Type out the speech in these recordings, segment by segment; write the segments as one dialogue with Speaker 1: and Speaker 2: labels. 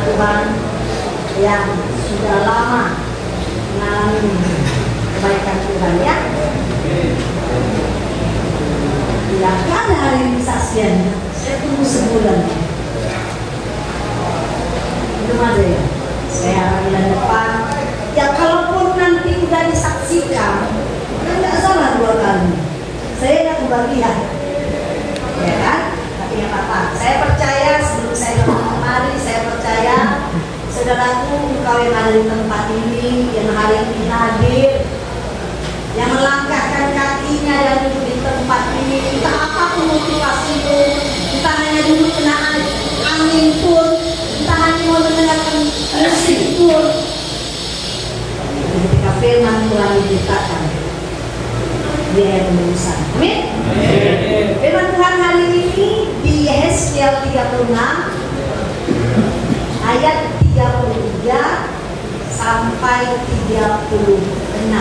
Speaker 1: Tuhan yang sudah lama mengalami kebaikan Tuhan ya. Tidak ada hari ini saksiannya. Saya tunggu sebulan. Itu aja ya. Saya bulan depan. Ya kalaupun nanti udah disaksikan, kan nggak salah 2 kali. Saya nggak kebagian, ya kan? Tapi nggak apa-apa. Saya percaya sebelum saya datang kemari, saya percaya saudaraku, engkau yang ada di tempat ini, yang hari ini hadir, yang melangkahkan kakinya dan duduk di tempat ini, entah apapun motivasi itu, entah hanya duduk kena angin pun, entah hanya mau mendengarkan musik pun. Ketika firman Tuhan diberitakan, dia yang menuliskan. Amin. Firman Tuhan hari ini di Yehezkiel 36 ayat 33 sampai 36.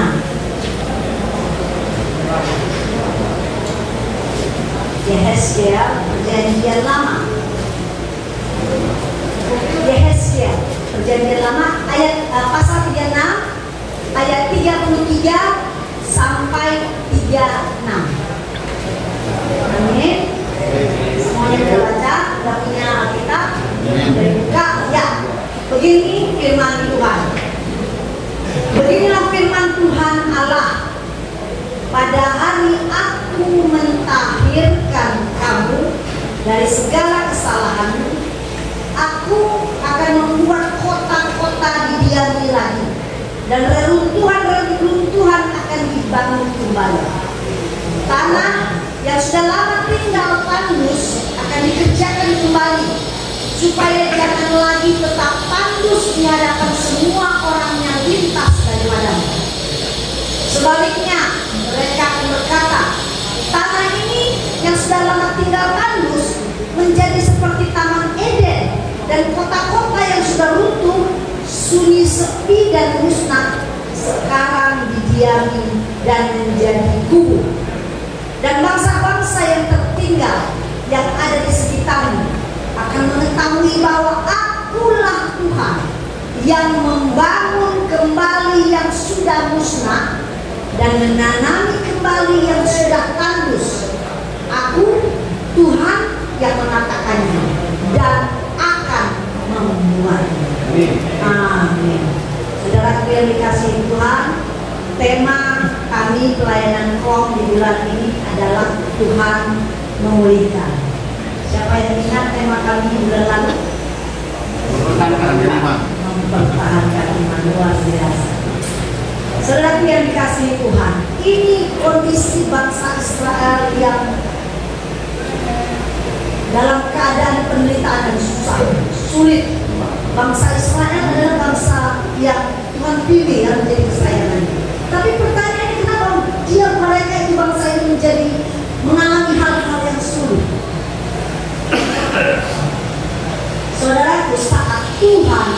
Speaker 1: Yehezkiel perjanjian lama. Yehezkiel perjanjian lama ayat pasal 36 ayat 33 sampai 36. Amin. Semuanya sudah baca, sudah punya Alkitab, sudah dibuka. Ya, begini firman Tuhan. Beginilah firman Tuhan Allah. Pada hari aku mentahirkan kamu dari segala kesalahanmu, aku akan membuat kota-kota didiami lagi, dan reruntuhan-reruntuhan akan dibangun kembali. Tanah yang sudah lama tinggal tandus akan dikerjakan kembali, supaya jangan lagi tetap tandus di hadapan semua orang yang lintas daripadamu. Sebaliknya, mereka akan berkata, tanah ini yang sudah lama tinggal tandus menjadi seperti Taman Eden, dan kota-kota yang sudah runtuh sunyi, sepi dan musnah sekarang didiami dan menjadi gubuk. Dan bangsa-bangsa yang tertinggal yang ada di sekitarmu akan mengetahui bahwa akulah Tuhan yang membangun kembali yang sudah musnah dan menanami kembali yang sudah tandus. Aku Tuhan yang mengatakannya dan akan membuatnya. Amin. Saudara yang dikasihi Tuhan, tema kami pelayanan KOM di bulan ini adalah Tuhan memulihkan. Siapa yang ingat tema kami di bulan lalu? Mempertahankan iman. Luar biasa. Saudara yang dikasihi Tuhan, ini kondisi bangsa Israel yang dalam keadaan penderitaan dan susah, sulit. Bangsa Israel adalah bangsa yang Tuhan pilih yang menjadi kesayangannya. Tapi pertanyaannya, kenapa mereka itu bangsa yang menjadi mengalami hal-hal yang sulit? Saudaraku, saat Tuhan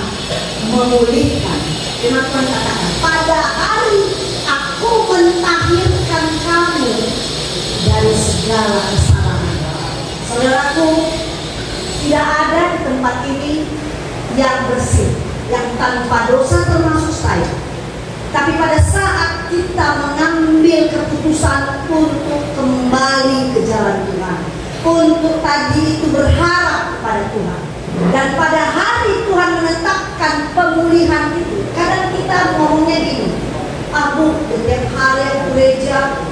Speaker 1: memulihkan, firman Tuhan katakan, pada hari aku mentahirkan kamu dari segala kesalahan. Saudaraku, tidak ada di tempat ini yang bersih, yang tanpa dosa termasuk saya. Tapi pada saat kita mengambil keputusan untuk kembali ke jalan Tuhan, untuk tadi itu berharap kepada Tuhan, dan pada hari Tuhan menetapkan pemulihan itu, kadang kita ngomongnya gini, Bu, tiap hari aku gereja,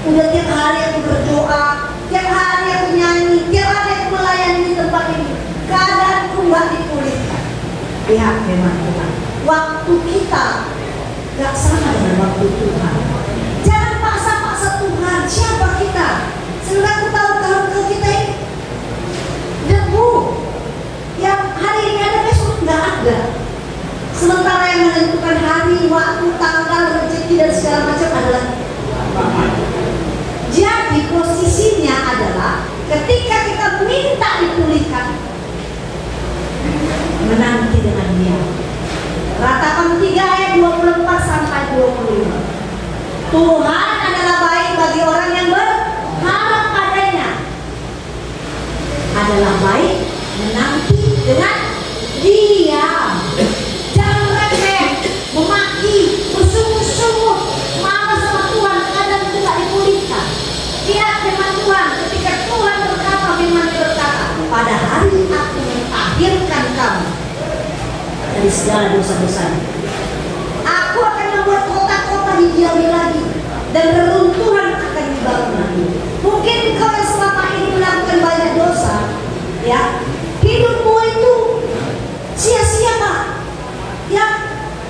Speaker 1: udah tiap hari aku berdoa, tiap hari aku nyanyi, tiap hari aku melayani di tempat ini, keadaanku nggak dipulihkan. Lihat firman Tuhan, waktu kita gak sama dengan waktu Tuhan. Jangan paksa-paksa Tuhan. Siapa kita? Sebenarnya aku tahu kalau kita ini debu yang hari ini ada, besok nggak ada. Sementara yang menentukan hari, waktu, tanggal, rezeki dan segala macam adalah Tuhan. Jadi posisinya adalah ketika kita minta dipulihkan, menanti dengan dia. Ratapan 3 ayat 24 sampai 25. Tuhan adalah baik bagi orang yang berharap padanya. Adalah baik menanti dengan dia. segala dosa-dosanya. Aku akan membuat kota-kota didiami lagi dan reruntuhan akan dibangun lagi. Mungkin kau yang selama ini melakukan banyak dosa, ya, hidupmu itu sia-sia, Pak. Ya,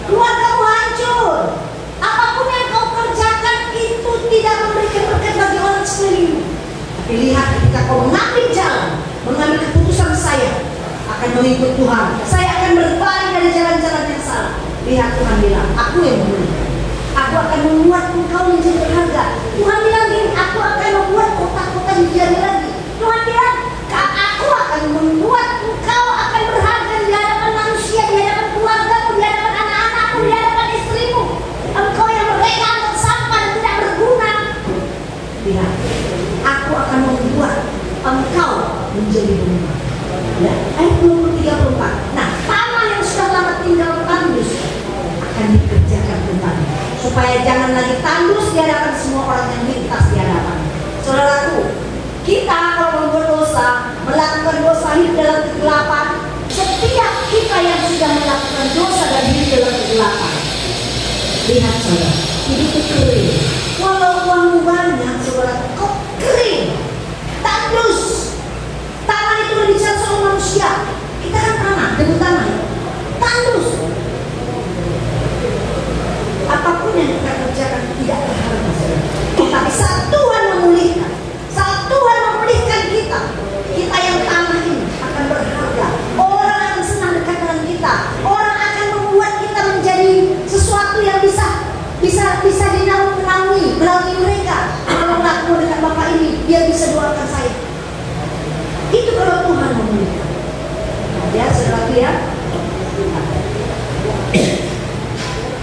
Speaker 1: keluargamu hancur. Apapun yang kau kerjakan itu tidak memberikan berkat bagi orang sekelilingmu. Tapi lihat, ketika kau mengambil jalan, mengambil keputusan saya akan mengikut Tuhan, saya akan berpaling dari jalan-jalan yang salah. Lihat, Tuhan bilang, aku yang memulihkan. Aku akan membuat engkau menjadi berharga. Tuhan bilang gini, aku akan membuat kota-kota didiami lagi. Tuhan bilang, aku akan membuat engkau akan berharga di hadapan manusia, di hadapan keluargamu, di hadapan anak-anakmu, di hadapan istrimu. Engkau yang mereka anggap sampah dan tidak berguna. Lihat, aku akan membuat engkau menjadi berguna. Ya, ayat 23-24. Nah, tanah yang sudah lama tinggal tandus akan dikerjakan kembali, supaya jangan lagi tandus di hadapan semua orang yang lintas di hadapan. Saudaraku, kita kalau membuat dosa, melakukan dosa, hidup dalam kegelapan. Setiap kita yang sudah melakukan dosa dan hidup dalam kegelapan, lihat saudara, hidup itu kering. Walau uangmu banyak, saudara, kok kering, tandus. Tanah itu berbicara soal manusia. Kita kan tanah, debu tanah, tandus. Apapun yang kita kerjakan tidak berharga, saudara. Tapi saat Tuhan memulihkan, saat Tuhan memulihkan kita, kita yang tanah ini akan berharga. Orang akan senang dekat dengan kita. Orang akan membuat kita menjadi sesuatu yang bisa dinaungi melalui mereka. Kalau aku dekat Bapak ini, dia bisa doakan saya. Itu kalau Tuhan memulihkan. Ya, saudara lihat.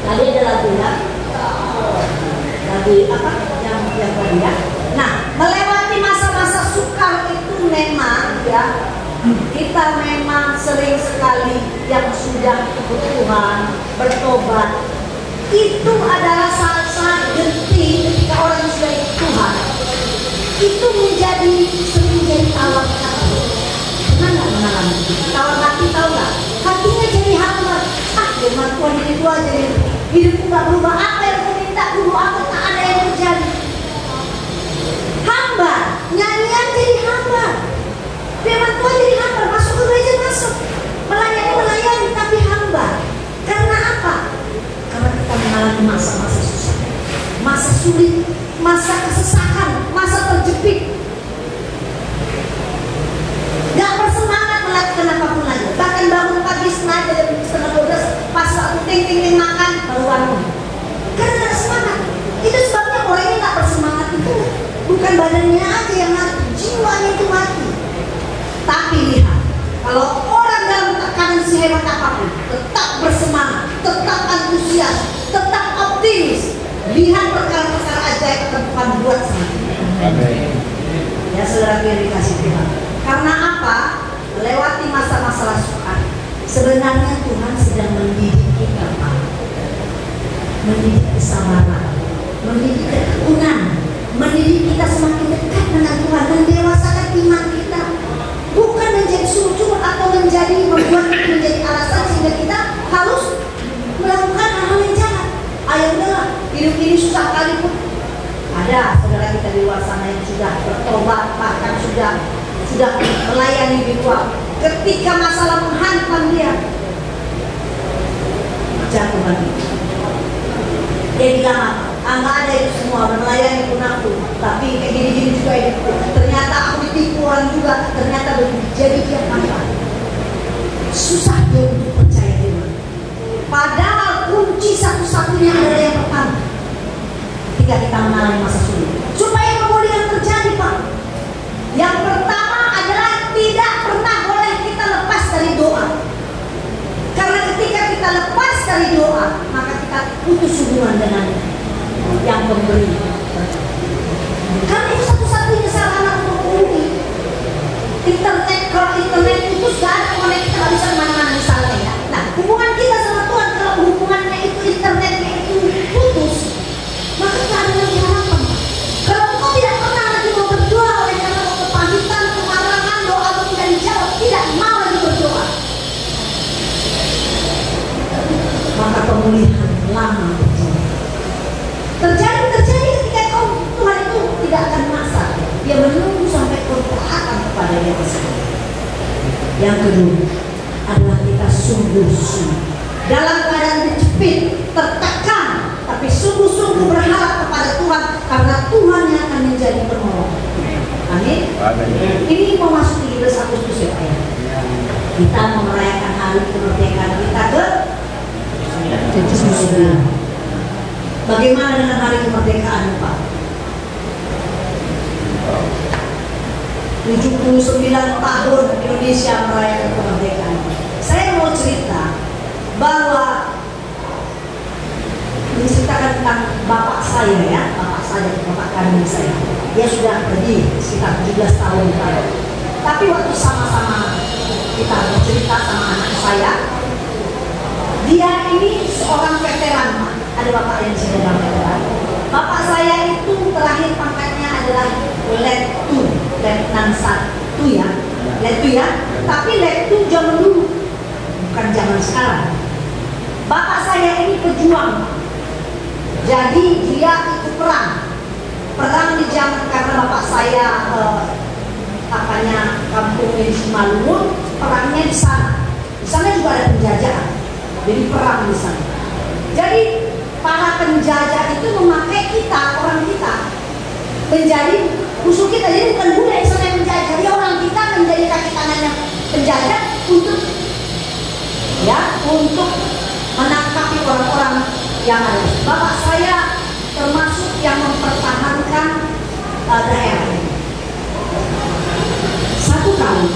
Speaker 1: Tadi ada lagu ya, lagu apa yang tadi ya. Nah, melewati masa-masa sukar itu memang ya, kita memang sering sekali yang sudah ikut Tuhan bertobat. Itu adalah saat-saat genting ketika orang yang sudah ikut Tuhan itu sering menjadi tawar hati. Pernah nggak mengalami tawar hati? Tahu nggak? Hatinya jadi hambar. Firman Tuhan itu aja nih. Hidupku gak berubah, apa yang aku minta, aku doakan tak ada yang terjadi. Hambar, nyanyian jadi hambar, firman Tuhan jadi hambar, masuk ke gereja masuk, melayani tapi hambar. Karena apa? Karena kita mengalami masa-masa susah, masa sulit, masa kesesakan, masa terjepit, gak bersemangat melakukan apapun lagi. Bahkan bangun pagi setengah 12 pas waktu ting makan baru bangun. Karena gak semangat. Itu sebabnya orangnya gak bersemangat itu bukan badannya aja yang mati, jiwanya itu mati. Tapi lihat, kalau orang dalam tekanan sehebat apapun tetap bersemangat, tetap antusias, tetap optimis, lihat perkara-perkara ajaib akan Tuhan buat sama kita. Ya saudara yang dikasih Tuhan. Karena apa? Melewati masa-masa sukar, sebenarnya Tuhan sedang mendidik kita, Pak. Mendidik kesabaran, mendidik ketekunan, mendidik kita semakin dekat dengan Tuhan, mendewasakan iman kita. Bukan menjadi sujud atau membuat menjadi alasan sehingga kita harus melakukan hal-hal yang jahat. Ayo udahlah, hidup ini susah kali pun. Ada saudara kita di luar sana yang sudah bertobat, bahkan sudah melayani di luar. Ketika masalah menghantam dia, jatuh lagi. Dia bilang, nggak ada itu semua, melayani pun aku, tapi kayak gini-gini juga hidupku. Ternyata aku ditipu orang juga, ternyata begitu. Jadi dia apa? Susah dia untuk percaya diri. Padahal kunci satu-satunya adalah yang pertama. Ketika kita mengalami masa sulit, supaya kemudian terjadi, Pak. Yang pertama adalah tidak pernah boleh kita lepas dari doa. Karena ketika kita lepas dari doa, maka kita putus hubungan dengan yang memberi. Karena itu satu-satunya sarana untuk menghubungi. Internet, kalau internet putus, gak ada konek, kita gak bisa kemana-mana misalnya ya. Nah, hubungan kita sama Tuhan, kalau hubungannya itu internetnya itu putus, maka gak ada lagi harapan. pemulihan lama terjadi ketika Tuhan itu tidak akan maksa. Dia menunggu sampai kau taat kepada Dia. Yang kedua adalah kita sungguh-sungguh dalam keadaan terjepit, tertekan, tapi sungguh-sungguh berharap kepada Tuhan, karena Tuhan yang akan menjadi penolong. Amin. Ini memasuki 17 Agustus ya Pak ya. Kita mau merayakan hari kemerdekaan kita ke 79. Bagaimana dengan hari kemerdekaan Pak? 79 tahun Indonesia merayakan kemerdekaan. Saya mau cerita bahwa menceritakan tentang bapak saya ya, bapak kandung saya. Dia sudah pergi sekitar 17 tahun lalu. Tapi waktu sama-sama kita bercerita sama anak saya, dia ini seorang veteran Pak. Ada bapak yang sudah veteran. Bapak saya itu terakhir pangkatnya adalah Letnan 1 ya, Letu ya. Tapi Letu zaman dulu, bukan zaman sekarang. Bapak saya ini pejuang, jadi dia ikut perang di zaman, karena bapak saya kampung di Simalungun, perangnya di sana. Di sana juga ada penjajahan, jadi perang di sana. Jadi para penjajah itu memakai kita, orang kita, menjadi musuh kita. Jadi bukan Buddha yang sana yang menjajah, jadi orang kita menjadi kaki tangannya penjajah untuk menangkapi orang-orang yang ada. Bapak saya termasuk yang mempertahankan daerah ini. Satu kali,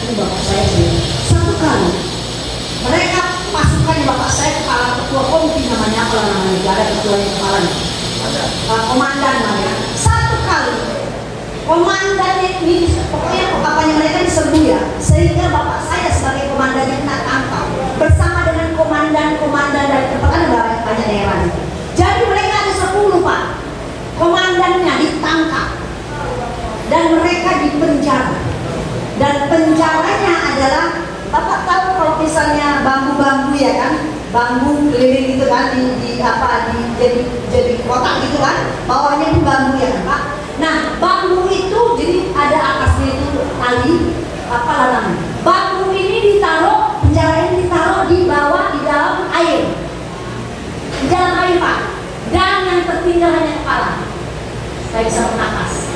Speaker 1: ini bapak saya sendiri, satu kali mereka pasukan bapak saya, kepala ketua kompi namanya, kalau namanya negara ketuanya kepalanya, komandan namanya. Satu kali komandan ini, pokoknya papanya mereka diserbu ya, sehingga bapak saya sebagai komandannya kena tangkap bersama dengan komandan dari tempat, kan ada banyak daerah. Jadi mereka ada 10 Pak, komandannya ditangkap dan mereka dipenjara. Dan penjaranya adalah, bapak tahu kalau misalnya bambu-bambu ya kan, bambu keliling gitu kan, jadi kotak gitu kan, bawahnya itu bambu ya kan Pak. Nah bambu itu jadi ada atasnya itu tali namanya. Bambu ini ditaruh, penjara ini ditaruh di bawah, di dalam air, di dalam air Pak. Dan yang tertinggal hanya kepala, saya bisa bernapas.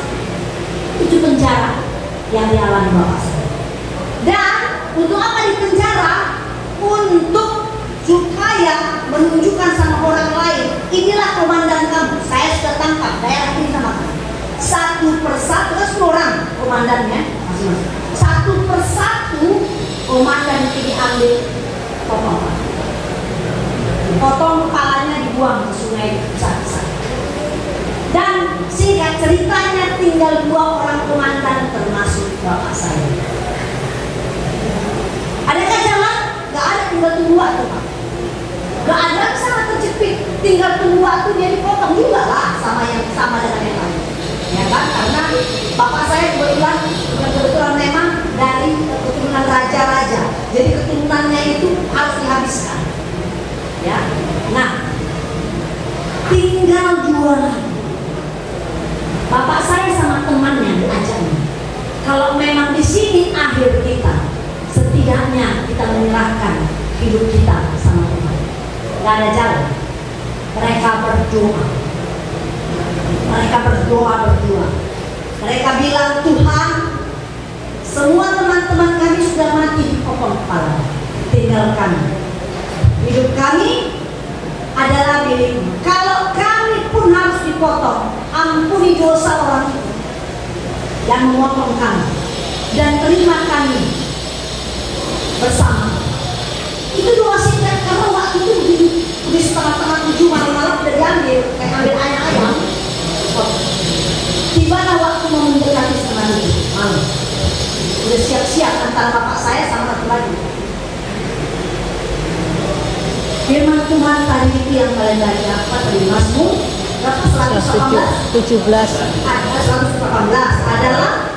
Speaker 1: Itu penjara yang dialami bapak saya. Dan untuk apa di penjara? Untuk supaya menunjukkan sama orang lain, inilah komandan kamu, saya sudah tangkap daerah ini sama kamu. Satu persatu, 10 orang komandannya masing-masing. Satu persatu komandan itu diambil, potong kepalanya, dibuang ke sungai besar-besar. Dan singkat ceritanya tinggal 2 orang komandan termasuk bapak saya. Adakah jalan? Gak ada, tinggal tunggu waktu Pak. Gak ada, sangat terjepit. Tinggal tunggu waktu, dia dipotong juga lah sama dengan yang lain. Ya kan? Karena bapak saya kebetulan memang dari keturunan raja-raja. Jadi keturunannya itu harus dihabiskan. Ya. Nah, tinggal 2 lagi. Bapak saya sama temannya diajaknya, kalau memang di sini akhir kita, setidaknya kita menyerahkan hidup kita sama Tuhan. Gak ada jalan. Mereka berdoa. Mereka bilang, Tuhan, semua teman-teman kami sudah mati dipotong kepala, tinggal kami. Hidup kami adalah milikmu. Kalau kami pun harus dipotong, ampuni dosa orang itu yang memotong kami, dan terima kami bersama. Itu doa singkat, karena waktu itu di setengah-tengah 7 malam udah diambil, kayak ambil ayam. Tibalah waktu mau mendekati setengah 7 malam, udah siap-siap antara bapak saya sama satu lagi. Firman Tuhan tadi itu yang kalian baca apa tadi, Mazmur 118 adalah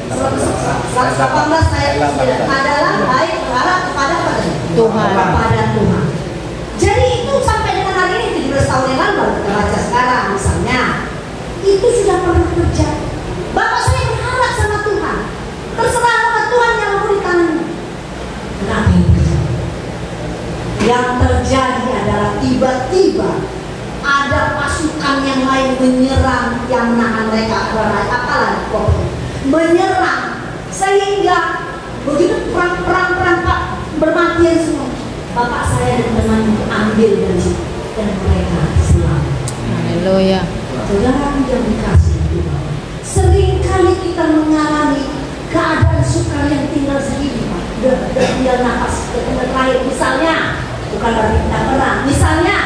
Speaker 1: 118 ayat 9 adalah baik berharap kepada Tuhan. Jadi itu sampai Yang terjadi adalah tiba-tiba ada pasukan yang lain menyerang yang menahan mereka. Apalagi menyerang, sehingga begitu perang Pak, bermatian semua. Bapak saya dan teman ambil dari situ dan mereka selamat.
Speaker 2: Haleluya.
Speaker 1: Saudara yang dikasih Tuhan, seringkali kita mengalami keadaan sukar yang tinggal segini Pak. Udah tinggal nafas, udah terakhir. Misalnya, bukan berarti kita perang. Misalnya,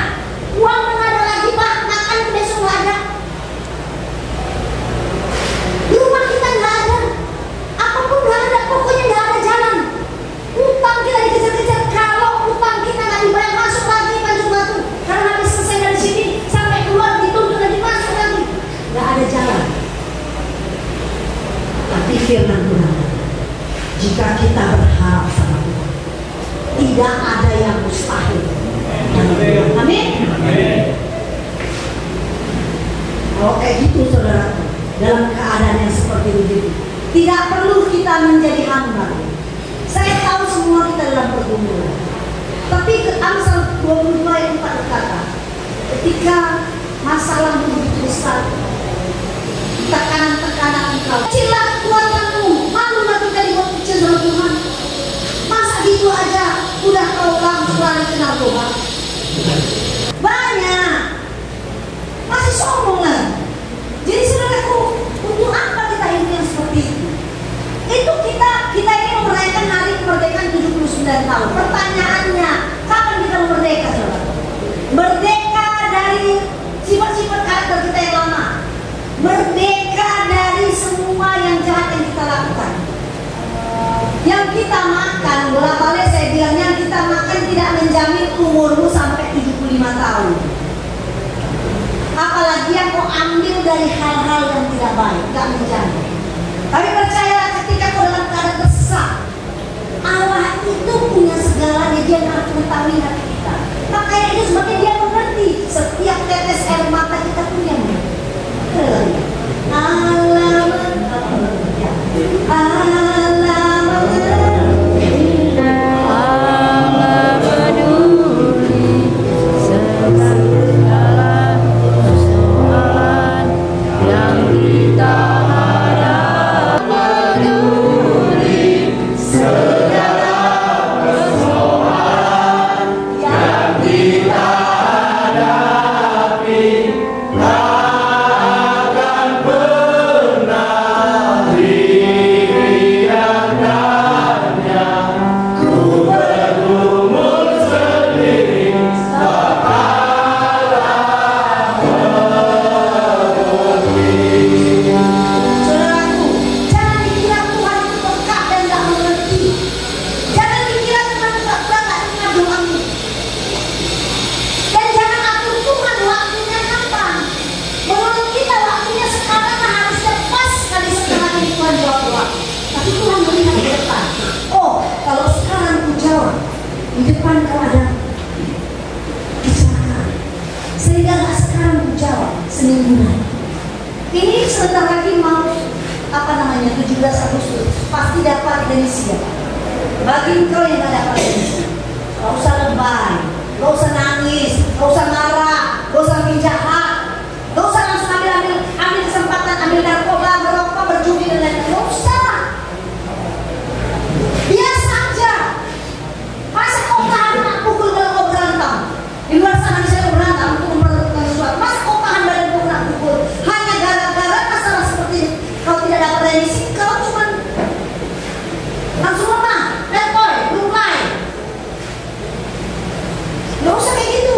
Speaker 1: uang nggak ada lagi Pak, makan besok nggak ada. Di rumah kita nggak ada, apapun nggak ada, pokoknya nggak ada jalan. Utang kita dikejar-kejar, kalau utang kita nggak dibayar masuk lagi Tanjung Batu, karena habis selesai dari sini sampai keluar dituntut lagi masuk lagi, nggak ada jalan. Tapi firman Tuhan, jika kita berharap sama Tuhan, tidak ada yang mustahil. Amin. Kalau kayak gitu saudara, dalam keadaan yang seperti itu, tidak perlu kita menjadi hamba. Saya tahu semua kita dalam pergumulan. Tapi Amsal 22 ayat 4 berkata, ketika masalah begitu besar, tekanan-tekanan engkau, kecillah kekuatanmu, malulah kita dibuat kecil sama Tuhan. Masa gitu aja udah kau langsung kenal Tuhan? Banyak masih sombong lagi. Jadi saudaraku, untuk apa kita hidup yang seperti itu? Itu kita ini merayakan hari kemerdekaan 79 tahun. Pertanyaannya, kapan kita merdeka, saudara? Merdeka dari sifat-sifat karakter kita yang lama. Merdeka dari semua yang jahat yang kita lakukan. Yang kita makan, bola-balik saya bilang, yang kita makan tidak menjamin umurmu sampai 75 tahun. Apalagi yang kau ambil dari hal-hal yang tidak baik, tidak menjamin. Tapi percayalah, ketika kau dalam keadaan tersesak, Allah itu punya segalanya, Dia akan mengetahui hati kita. Makanya itu sebabnya Dia mengerti setiap tetes air mata kita punya. Allah ini sebentar lagi mau 17 Agustus pasti dapat Indonesia. Bagi engkau yang gak dapat Indonesia, gak usah lebay, gak usah nangis, gak usah marah, gak usah jahat, gak usah langsung ambil kesempatan, ambil narkoba, merokok, berjudi dan lain-lain. Gak usah, biasa aja. Masa kau tahan nak pukul kalau kau berantem? Di luar sana misalnya kau berantem untuk memperlakukan sesuatu, masa kau tahan badan kau nak pukul? Hanya gara-gara masalah seperti ini. Kau tidak dapat remisi, kau cuma langsung lemah, letoy, lunglai. Gak usah kayak gitu.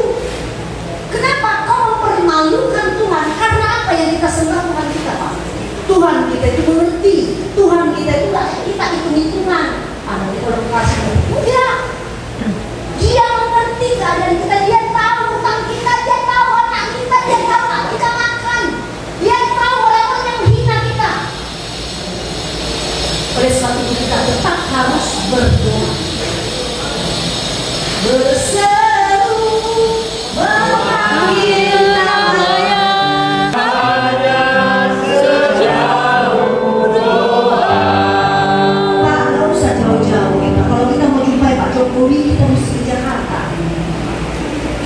Speaker 1: Kenapa kau mempermalukan Tuhan? Karena apa yang kita sembah Tuhan kita, Pak? Tuhan kita itu mengerti. Tuhan kita itu gak kita hitung-hitungan. Anak kita udah kasih. Enggak. Dia mengerti keadaan kita. Dia tahu utang kita. Dia tahu anak kita. Dia tahu anak kita makan. Dia tahu orang-orang yang menghina kita. Oleh sebab itu kita tetap harus berdoa. Berseru memanggil namanya. Hanya sejauh doa. Pak, nggak usah jauh-jauh. Kalau kita mau jumpai Pak Jokowi, kita mesti ke Jakarta.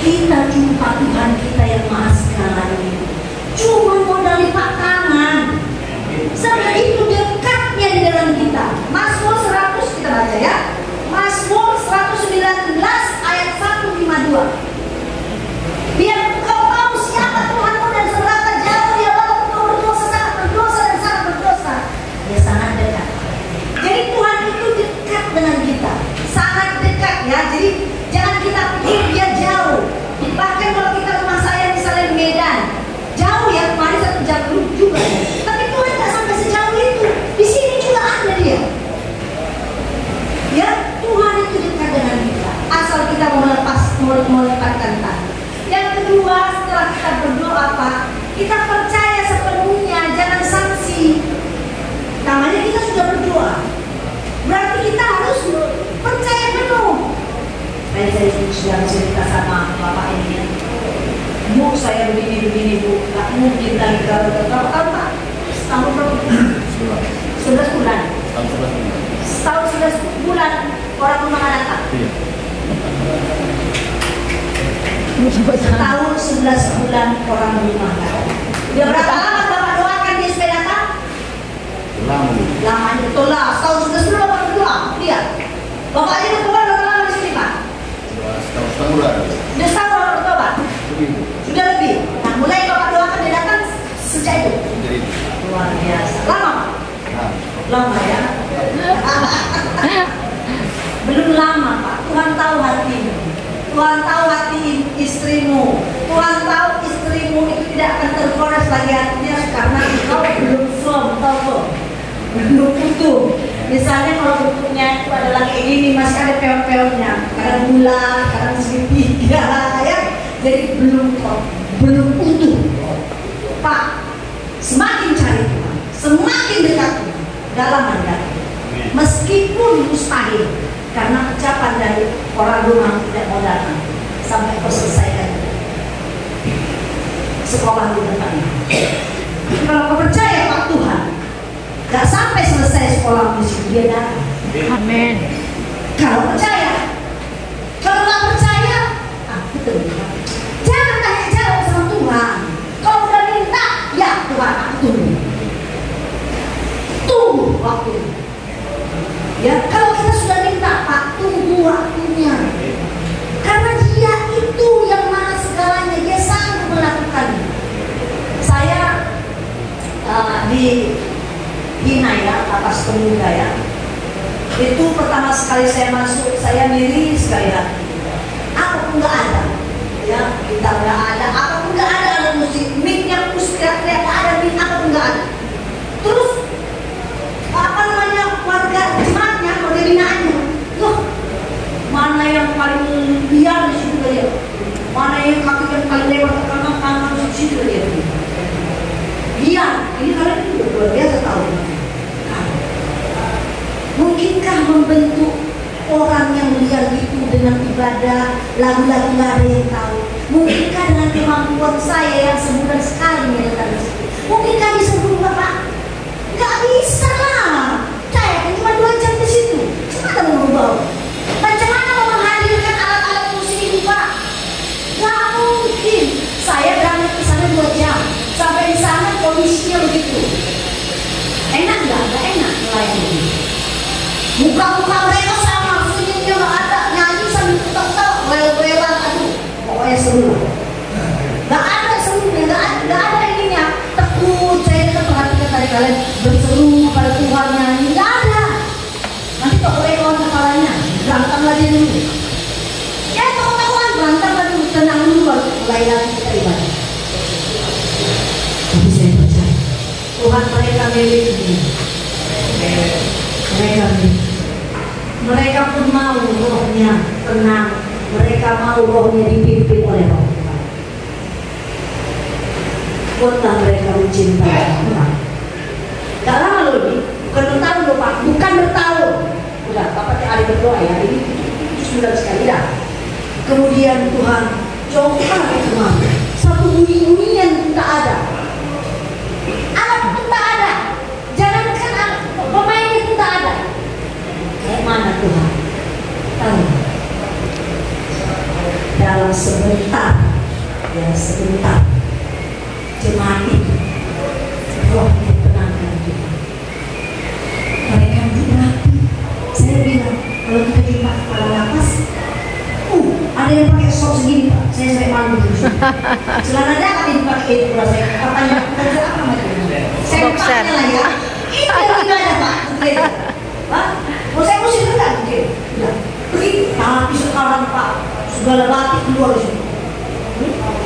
Speaker 1: kita jumpa Tuhan kita yang maha segalanya. Cuma modal lipat tangan. Sampai itu dekatnya di dalam kita. Mazmur 100 kita baca ya. Mazmur 119 ayat 152. Biar kau tahu siapa Tuhanmu dan seberapa jauh dia bawa kau berdosa, sangat berdosa dan sangat berdosa. Dia sangat dekat. Jadi Tuhan itu dekat dengan kita, sangat dekat ya. Jadi jangan kita pikir dia jauh. Bahkan kalau kita rumah saya misalnya di Medan, jauh ya, kemarin 1 jam juga ya. Tapi Tuhan nggak sampai sejauh itu. Di sini juga ada dia. Ya, Tuhan itu dekat dengan kita. Asal kita melepaskan tangan. Yang kedua, setelah kita berdoa Pak, kita percaya sepenuhnya, jangan sanksi. Namanya kita sudah berdoa. Berarti kita harus percaya penuh. Saya sudah cerita sama bapak ini ya. Bu, saya begini Bu, gak mungkin lagi kalau berapa tahun Pak? Setahun berapa? 11 bulan. Setahun 11 bulan orang rumah datang. Setahun 11 bulan orang rumah datang. Dia berapa lama bapak doakan dia supaya datang? Lama betul lah. Setahun 11 bulan bapak berdoa. Dia. Bapak aja berdoa berapa lama di sini Pak? Setahun bulan. Dia setahun bapak berdoa. Sudah lebih. Nah, mulai bapak doakan dia datang sejak itu. Luar biasa. Lama. Lama ya. Belum lama Pak. Tuhan tahu hatimu. Tuhan tahu hati istrimu. Tuhan tahu istrimu itu tidak akan tergores lagi hatinya karena kau belum firm, tahu belum utuh. Misalnya kalau bentuknya itu adalah kayak gini, masih ada peon-peonnya, kadang bulat, kadang segitiga, ya. Jadi belum utuh. Pak, semakin cari Tuhan, semakin dekat Tuhan dalam Anda. Meskipun mustahil, karena ucapan dari orang rumah tidak mau datang sampai kau selesaikan sekolah di depannya. Kalau kau percaya Pak Tuhan, gak sampai selesai sekolah di sini dia datang. Amin. Kalau percaya, kalau nggak percaya, betul. Jangan tanya jawab sama Tuhan. Kalau udah minta, ya Tuhan aku tunggu. Tunggu waktu. Ya kalau kita sudah minta Pak, tunggu waktunya. Karena Dia itu yang maha segalanya, Dia sanggup melakukannya. Saya di Hina ya, atas pemuda ya. Itu pertama sekali saya masuk, saya miris sekali hati. Apapun nggak ada, ya kita nggak ada, apapun nggak ada musik, mic-nya teriak-teriak nggak ada, mic apapun nggak ada. Terus apa namanya warga jemaatnya, warga binaannya, loh mana yang paling liar di situ dia, mana yang kaki yang paling lebar ke kanan di situ dia. Dia, ini kalian juga luar biasa tahu. Mungkinkah membentuk orang yang liar itu dengan ibadah, lagu-lagu nggak ada yang tahu? Mungkinkah dengan kemampuan saya yang sebulan sekali menyetel di situ? Mungkinkah bisa berubah Pak? Nggak bisa lah. Saya kan cuma 2 jam di situ. Gimana mau berubah? Bagaimana mau menghadirkan alat-alat musik ini Pak? Nggak mungkin. Saya berangkat ke sana 2 jam. Sampai di sana kondisinya begitu. Enak nggak? Nggak enak melayani. Muka-muka mereka sama, senyumnya nggak ada, nyanyi sambil ketok-ketok, wel-welan, aduh, pokoknya seru. Nggak ada serunya, nggak ada ininya. Tekun, saya kan perhatikan tadi kalian berseru pada Tuhan nyanyi, nggak ada. Nanti toko-tokoan kepalanya, berantem lagi dulu. Ya toko-tokoan berantem lagi, tenang dulu baru mulai lagi kita ibadah. Tapi saya percaya Tuhan mereka milik ini. Mereka pun mau rohnya tenang, mereka mau rohnya dipimpin oleh Roh Tuhan. Kuatlah mereka mencintai Tuhan. Gak lama loh ini, bukan bertahun loh Pak, bukan bertahun. Udah, Bapak tiap hari berdoa ya, ini sudah sekali dah. Kemudian Tuhan jauhkan teman, satu bunyi-bunyian tak ada. Alat pun tak ada. Jangankan pemainnya pun tak ada. Kayak mana Tuhan? Tahu. Dalam sebentar, ya sebentar jemaat itu rohnya tenangkan juga. Mereka dilatih. Saya bilang kalau kita di kepala lapas, ada yang pakai sok segini Pak, saya sampai malu dulu. Celana dapat dipakai itu lah saya. Katanya kerja apa macamnya? Saya pakainya lah ya. Itu yang tidak ada Pak. Pak, mau saya mesti rendah gitu. Begitu. Tapi sekarang Pak, segala batik keluar di sini.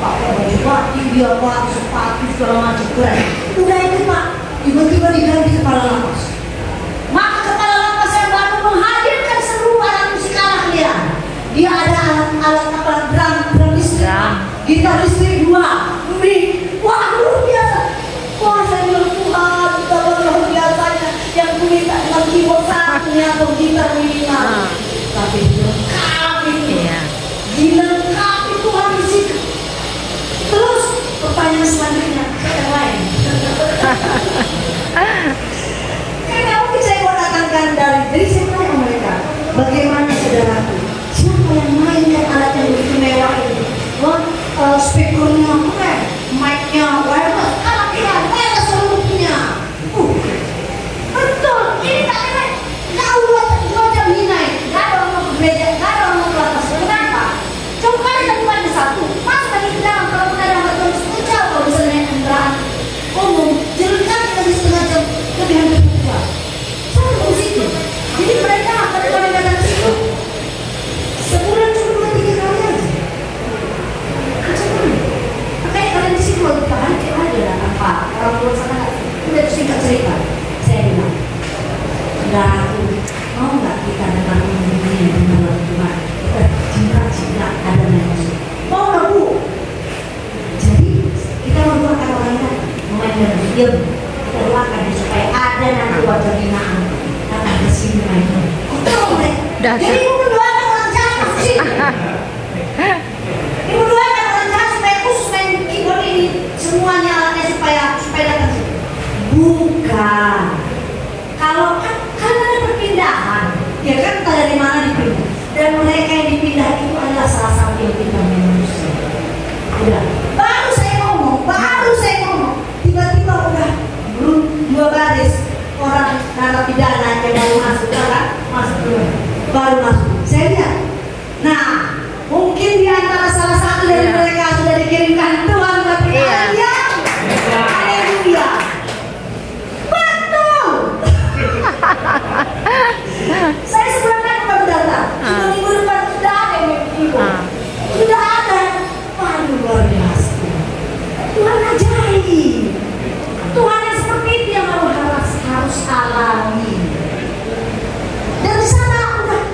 Speaker 1: Pakai baju batik, dia Pak, sepatu segala macam keren. Udah itu Pak, tiba-tiba diganti kepala lapas. Maka kepala lapas yang baru menghadirkan seluruh alat musik kalian. Dia ada alat drum listrik, gitar listrik 2, mic. Wah luar biasa. Wah saya bilang Tuhan, betapa luar biasanya. Yang ku minta dengan keyboard 1 atau gitar 5. Tapi dilengkapi, dilengkapi Tuhan di situ. Terus pertanyaan selanjutnya, yang lain. Karena mungkin saya mau datangkan dari saya tanya mereka, bagaimana saudaraku? Siapa yang mainkan alat yang begitu mewah ini? Speakernya keren, mic-nya wireless, alat yang wireless seluruhnya. Betul, ini tak keren. Kau buat jam hinai, gak ada orang berbeda, gak ada orang berlatas. Kenapa? Coba kalian lakukan di satu, masuk lagi ke dalam. Kalau kita ada waktu 10 jam, kalau bisa naik kendaraan umum, jalan kaki lagi setengah jam, lebih hampir 2 jam. Sama di situ. Jadi mereka akan datang ke situ. Sebulan cuma 2-3 kali aja. Makanya kalian di situ waktu tahan aja lah apa orang tua sana udah singkat cerita. Saya bilang, saudaraku, mau nggak kita datang ini yang benar cuma kita cinta ada yang mau nggak Bu? Jadi kita membuatkan orang lain memainkan diam, kita doakan supaya ada nanti wajah binaan datang ke sini main. Jadi ibu mendoakan orang jahat masuk sini. Ibu doakan orang jahat supaya khusus main keyboard ini semuanya alatnya supaya datang sini. Bukan. Kalau kan ada perpindahan, ya kan entah dari mana dipindah. Dan mereka yang dipindah itu adalah salah satu yang kita manusia. Udah. Baru saya ngomong. Tiba-tiba udah belum 2 baris orang narapidana yang baru masuk kan? Baru masuk. Saya lihat. Nah, mungkin di antara salah satu dari mereka sudah dikirimkan Tuhan berarti ya. Haleluya. Betul. Saya sebenarnya baru datang. Minggu depan sudah ada yang begitu. Sudah ada. Waduh luar biasa. Tuhan ajaib. Tuhan yang seperti itu yang harus alami. Dan di sana udah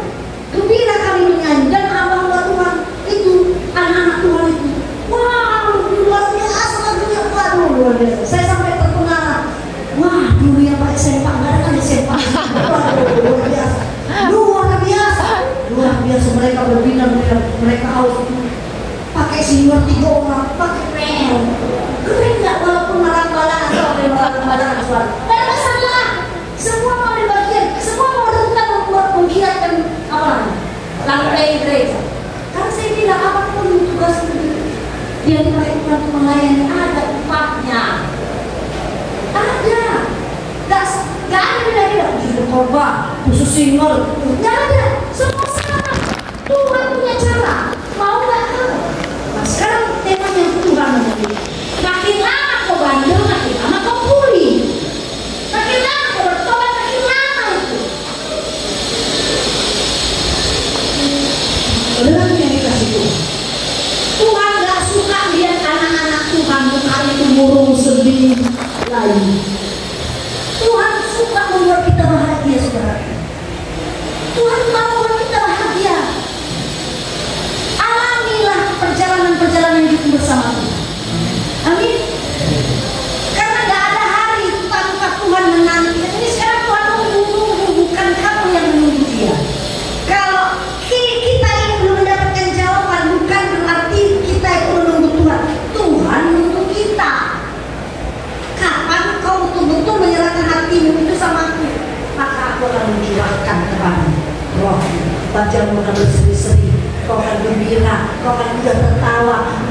Speaker 1: gembira kami menyanyi dan hamba Tuhan itu anak-anak Tuhan itu. Wow luar biasa lagunya. Waduh luar biasa. Saya sampai terpengaruh. Wah dulu yang pakai sempak nggak ada kan sempak. Waduh luar biasa. Luar biasa mereka berbintang mereka haus pakai senior 3 orang pakai pel keren nggak walaupun malang-malang atau malang-malang suara nggak ada masalah semua mau dibagian semua mau tentang membuat menggiatkan apa lantai gereja kan saya bilang apapun tugas yang dilakukan untuk melayani ada upahnya ada nggak ada beda-beda khusus korban khusus senior nggak ada semua sama Tuhan punya cara mau nggak tahu. Nah sekarang temanya Tuhan menjadi makin lama kau bandel makin lama kau pulih makin lama kau bertobat makin lama itu dengan yang dikasih Tuhan nggak suka lihat anak-anak Tuhan bukan itu murung sedih lagi. Tuhan suka membuat kita bahagia saudara. Tuhan mau membuat kita bahagia. Alamilah perjalanan-perjalanan hidup bersama Tuhan. Amin. Karena gak ada hari tanpa Tuhan menanti. Ini sekarang Tuhan menunggu, bukan kamu yang menunggu Dia. Kalau kita ini belum mendapatkan jawaban, bukan berarti kita itu menunggu Tuhan. Tuhan menunggu kita. Kapan kau betul-betul menyerahkan hatimu itu sama aku, maka aku akan mencurahkan kepadamu roh, wajahmu akan berseri-seri, kau akan gembira, kau akan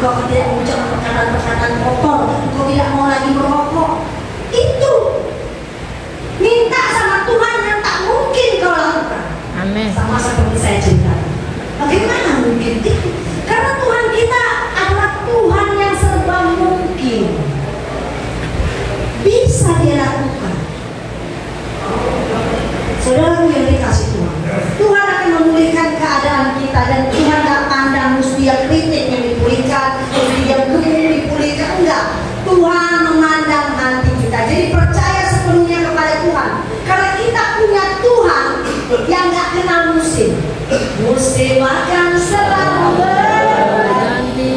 Speaker 1: engkau tidak mengucapkan perkataan-perkataan kotor, engkau tidak mau lagi merokok. Itu minta sama Tuhan yang tak mungkin kau lakukan.
Speaker 2: Amin.
Speaker 1: Sama seperti saya cerita. Bagaimana mungkin itu? Karena Tuhan kita adalah Tuhan yang serba mungkin. Bisa dia lakukan. Saudara yang dikasih Tuhan, Tuhan akan memulihkan keadaan kita, dan Tuhan gak pandang mesti yang kritik yang dipulihkan, mesti yang gemuk dipulihkan, enggak. Tuhan memandang hati kita. Jadi percaya sepenuhnya kepada Tuhan, karena kita punya Tuhan yang gak kenal musim. Musim akan selalu berganti.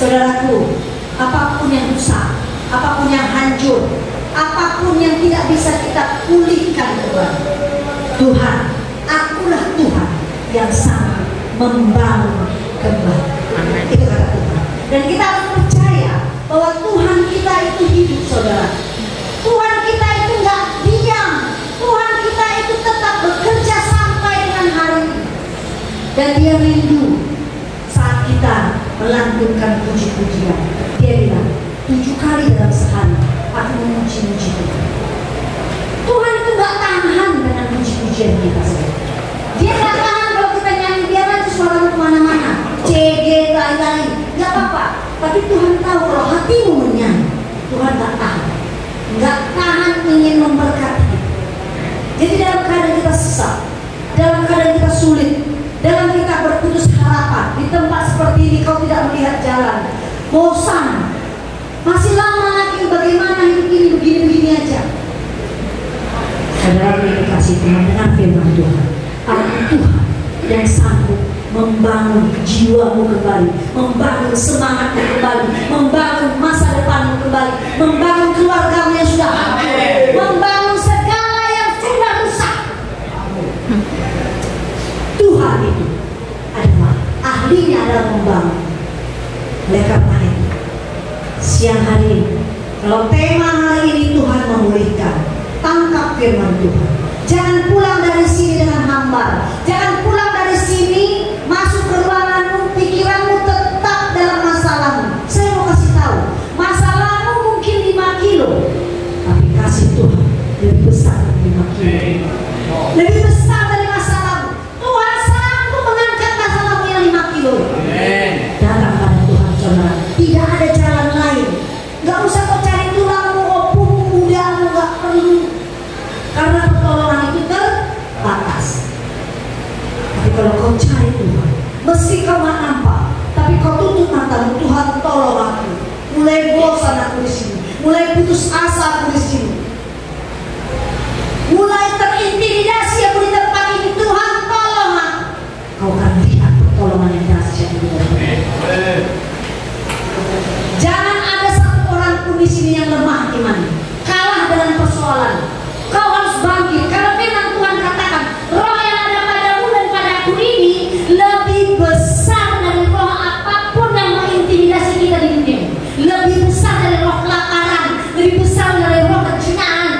Speaker 1: Saudaraku, apapun yang rusak, apapun yang hancur, apapun yang tidak bisa kita pulihkan kembali, Tuhan, akulah Tuhan yang sanggup membangun kembali. Itu kata Tuhan. Dan kita harus percaya bahwa Tuhan kita itu hidup, saudara. Tuhan kita itu nggak diam. Tuhan kita itu tetap bekerja sampai dengan hari ini. Dan Dia rindu saat kita melantunkan puji-pujian. Dia bilang 7 kali dalam sehari aku memuji-muji Tuhan. Tuhan itu gak tahan dengan puji-pujian kita. Dia gak tahan kalau kita nyanyi, biar aja suara kemana-mana, CG, lain-lain, gak apa-apa. Tapi Tuhan tahu kalau hatimu menyanyi, Tuhan gak tahan ingin memberkati. Jadi dalam keadaan kita sesak, dalam keadaan kita sulit, dalam kita berputus harapan, di tempat seperti ini kau tidak melihat jalan, bosan, masih lama lagi, bagaimana hidup ini begini-begini aja. Saudara yang dikasih Tuhan, dengan firman Tuhan, aku Tuhan yang sanggup membangun jiwamu kembali, membangun semangatmu kembali, membangun masa depanmu kembali, membangun keluargamu yang sudah hancur, membangun segala yang sudah rusak. Tuhan itu adalah ahlinya dalam membangun. Oleh karena itu, siang hari ini, kalau tema hari ini Tuhan memulihkan, tangkap firman Tuhan. Jangan pulang dari sini dengan hambar. Jangan pulang dari sini masuk ke ruanganmu, pikiranmu tetap dalam masalahmu. Saya mau kasih tahu, masalahmu mungkin 5 kilo, tapi kasih Tuhan lebih besar dari 5 kilo. Lebih besar dari masalahmu. Tuhan sanggup mengangkat masalahmu yang 5 kilo. Datang pada Tuhan, saudara. Tidak ada jalan lain. Gak usah kau cari tulangmu, opungmu, mudamu, gak perlu. Karena pertolongan itu terbatas. Tapi kalau kau cari Tuhan, meski kau gak nampak, tapi kau tutup matamu, Tuhan tolong aku. Mulai bosan aku di sini, mulai putus asa aku di sini, mulai terintimidasi aku di tempat ini. Tuhan tolong aku. Kau akan lihat pertolongan yang dahsyat di dalam hidup. Jangan ada satu orang pun di sini yang lemah iman, kalah dengan persoalan. Kau harus bangkit, karena firman Tuhan katakan, roh yang ada padamu dan padaku ini lebih besar dari roh apapun yang mengintimidasi kita di dunia. Lebih besar dari roh kelaparan, lebih besar dari roh kejenaan,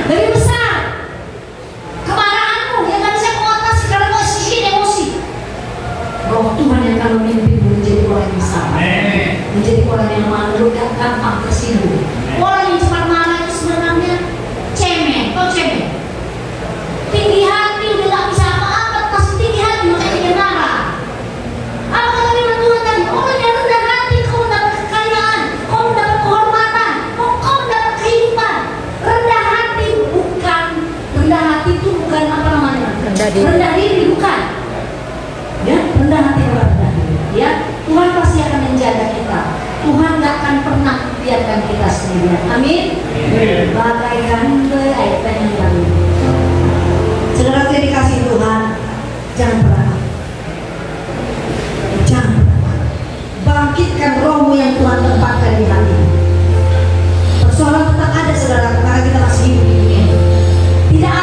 Speaker 1: lebih besar kemarahanmu yang gak bisa kau atasi karena kau sisih emosi. Roh Tuhan yang akan memimpinmu menjadi orang yang besar, menjadi orang yang malu dan gampang tersinggung. Orang yang cepat marah itu sebenarnya cemen, kau cemen. Tinggi hati udah gak bisa apa-apa, masih tinggi hati makanya dia marah. Apa kata firman Tuhan tadi? Orang yang rendah hati kau mendapat kekayaan, kau mendapat kehormatan, kau mendapat kehidupan. Rendah hati itu bukan apa namanya? Rendah diri bukan. Ya, rendah hati bukan rendah diri. kita ini. Persoalan tetap ada saudara, karena kita masih hidup di dunia ini. Tidak